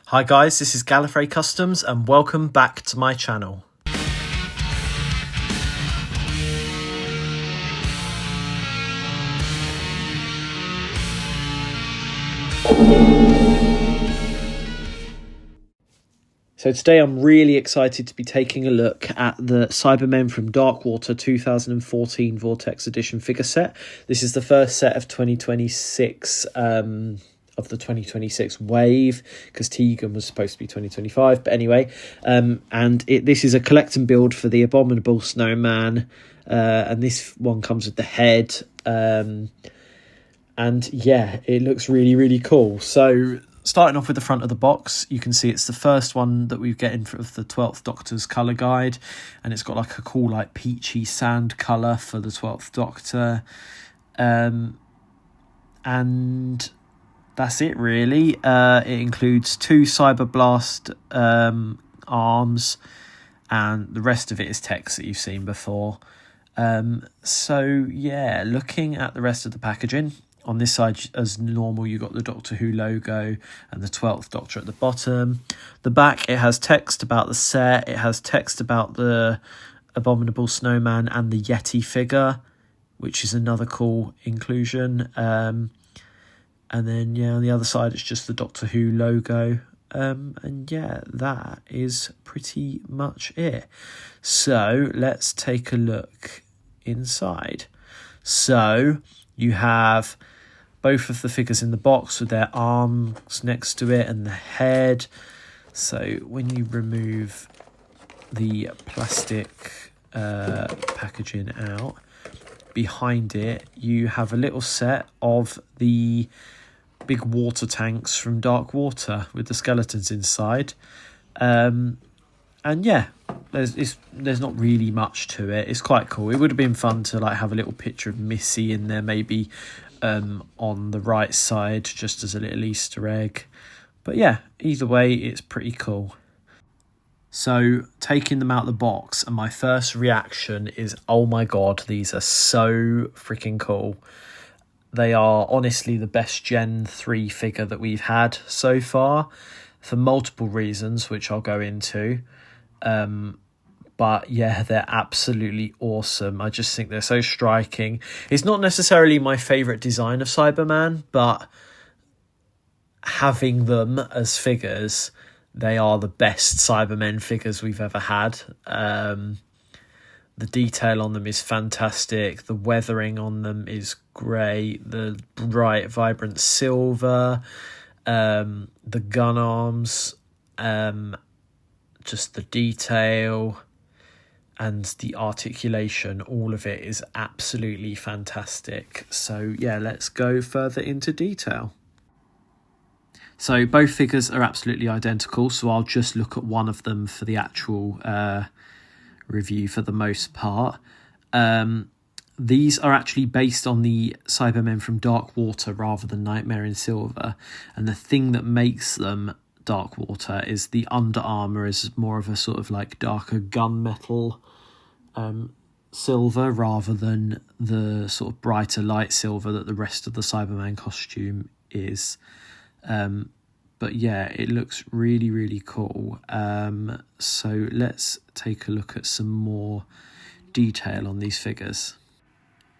Hi guys, this is Gallifrey Customs and welcome back to my channel. So today I'm really excited to be taking a look at the Cybermen from Darkwater 2014 Vortex Edition figure set. This is the first set of 2026 of the 2026 wave, because Tegan was supposed to be 2025, but anyway, this is a collect and build for the Abominable Snowman, and this one comes with the head, and yeah, it looks really cool. So starting off with the front of the box, you can see it's the first one that we get in of the 12th Doctor's colour guide, and it's got like a cool like peachy sand colour for the 12th Doctor, and that's it really. It includes 2 Cyberblast arms, and the rest of it is text that you've seen before. So yeah, looking at the rest of the packaging, on this side as normal you got the Doctor Who logo and the 12th Doctor at the bottom. The back, it has text about the set, it has text about the Abominable Snowman and the Yeti figure, which is another cool inclusion. And then, yeah, on the other side, it's just the Doctor Who logo. And yeah, that is pretty much it. So let's take a look inside. So you have both of the figures in the box with their arms next to it and the head. So when you remove the plastic packaging out, behind it, you have a little set of the big water tanks from Darkwater with the skeletons inside, and yeah, there's not really much to it. It's quite cool. It would have been fun to like have a little picture of Missy in there, maybe on the right side, just as a little Easter egg. But yeah, either way, it's pretty cool. So taking them out of the box, and my first reaction is, oh my god, these are so freaking cool. They are honestly the best Gen 3 figure that we've had so far, for multiple reasons, which I'll go into. But yeah, they're absolutely awesome. I just think they're so striking. It's not necessarily my favourite design of Cyberman, but having them as figures, they are the best Cybermen figures we've ever had. The detail on them is fantastic. The weathering on them is great. The bright, vibrant silver, the gun arms, just the detail and the articulation, all of it is absolutely fantastic. So yeah, let's go further into detail. So both figures are absolutely identical, so I'll just look at one of them for the actual review for the most part. These are actually based on the Cybermen from Darkwater rather than Nightmare in Silver, and the thing that makes them Darkwater is the under armour is more of a sort of like darker gunmetal silver rather than the sort of brighter light silver that the rest of the Cyberman costume is. But yeah, it looks really cool. So let's take a look at some more detail on these figures.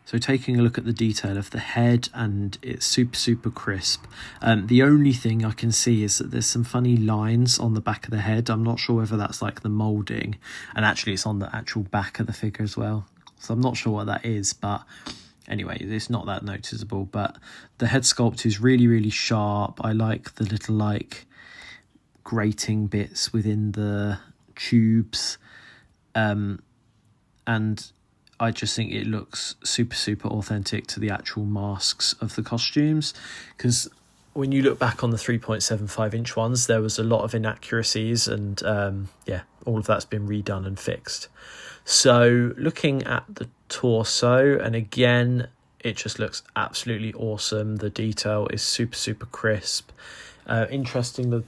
So taking a look at the detail of the head, and it's super crisp. The only thing I can see is that there's some funny lines on the back of the head. I'm not sure whether that's like the moulding, and actually it's on the actual back of the figure as well. So I'm not sure what that is, but anyway, it's not that noticeable. But the head sculpt is really sharp. I like the little like grating bits within the tubes, and I just think it looks super authentic to the actual masks of the costumes, because when you look back on the 3.75 inch ones, there was a lot of inaccuracies, and yeah, all of that's been redone and fixed. So looking at the torso, and again, it just looks absolutely awesome. The detail is super crisp. Interestingly,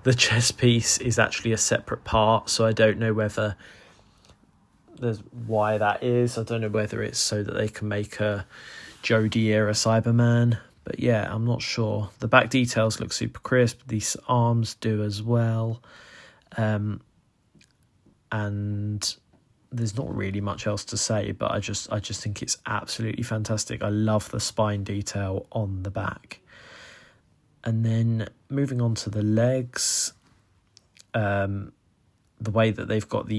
the chest piece is actually a separate part, so I don't know whether why that is. I don't know whether it's so that they can make a Jodie era Cyberman, But yeah, I'm not sure. The back details look super crisp. These arms do as well. And there's not really much else to say, but I just think it's absolutely fantastic. I love the spine detail on the back. And then moving on to the legs, the way that they've got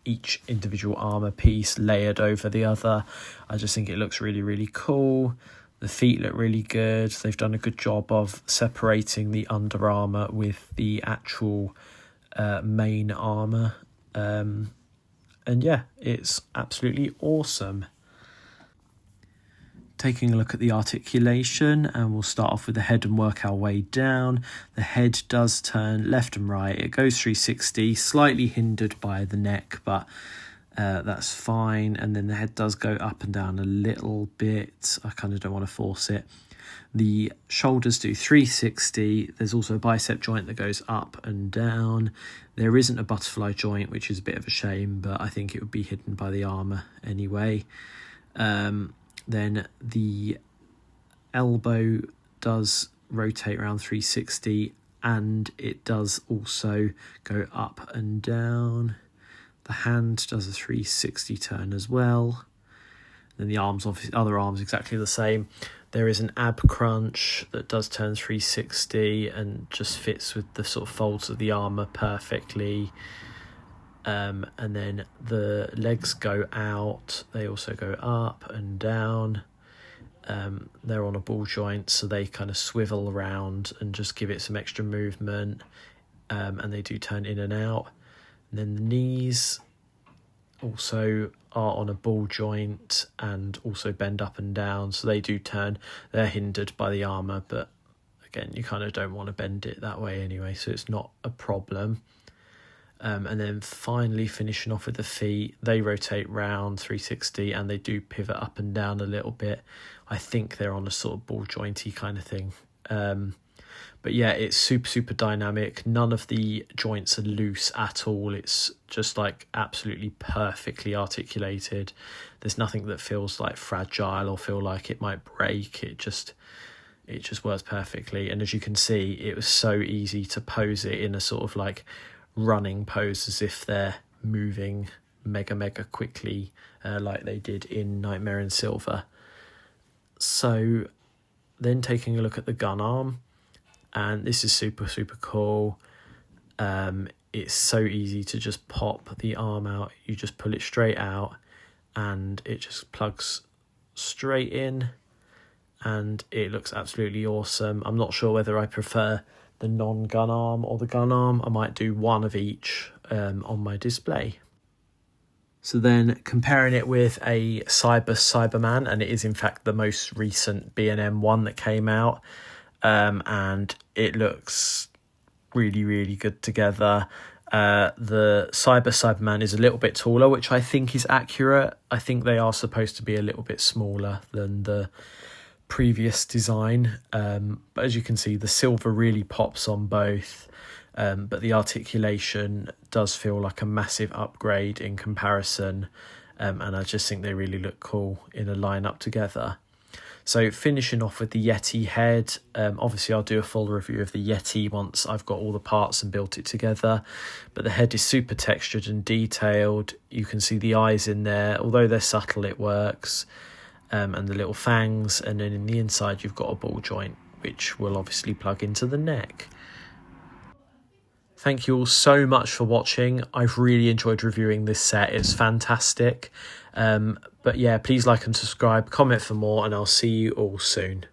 each individual armour piece layered over the other, I just think it looks really, really cool. The feet look really good. They've done a good job of separating the under armour with the actual main armour. And yeah, it's absolutely awesome. Taking a look at the articulation, and we'll start off with the head and work our way down. The head does turn left and right. It goes 360, slightly hindered by the neck, but that's fine. And then the head does go up and down a little bit. I kind of don't want to force it. The shoulders do 360. There's also a bicep joint that goes up and down. There isn't a butterfly joint, which is a bit of a shame, but I think it would be hidden by the armour anyway. Then the elbow does rotate around 360, and it does also go up and down. The hand does a 360 turn as well. Then the arms, obviously, other arms exactly the same. There is an ab crunch that does turn 360 and just fits with the sort of folds of the armour perfectly. And then the legs go out. They also go up and down. They're on a ball joint, so they kind of swivel around and just give it some extra movement. And they do turn in and out. And then the knees also are on a ball joint and also bend up and down, so they do turn. They're hindered by the armour, but again, you kind of don't want to bend it that way anyway, so it's not a problem. And then finally finishing off with the feet, they rotate round 360 and they do pivot up and down a little bit. I think they're on a sort of ball jointy kind of thing. But yeah, it's super, super dynamic. None of the joints are loose at all. It's just like absolutely perfectly articulated. There's nothing that feels like fragile or feel like it might break. It just works perfectly. And as you can see, it was so easy to pose it in a sort of like running pose, as if they're moving mega quickly, like they did in Nightmare in Silver. So then taking a look at the gun arm, and this is super, super cool. It's so easy to just pop the arm out. You just pull it straight out and it just plugs straight in, and it looks absolutely awesome. I'm not sure whether I prefer the non-gun arm or the gun arm. I might do one of each on my display. So then comparing it with a Cyberman, and it is in fact the most recent B&M one that came out, and it looks really, really good together. The Cyberman is a little bit taller, which I think is accurate. I think they are supposed to be a little bit smaller than the previous design, but as you can see, the silver really pops on both, but the articulation does feel like a massive upgrade in comparison, and I just think they really look cool in a lineup together. So finishing off with the Yeti head, obviously I'll do a full review of the Yeti once I've got all the parts and built it together, but the head is super textured and detailed. You can see the eyes in there, although they're subtle, it works. And the little fangs, and then in the inside you've got a ball joint, which will obviously plug into the neck. Thank you all so much for watching. I've really enjoyed reviewing this set. It's fantastic. But yeah, please like and subscribe, comment for more, and I'll see you all soon.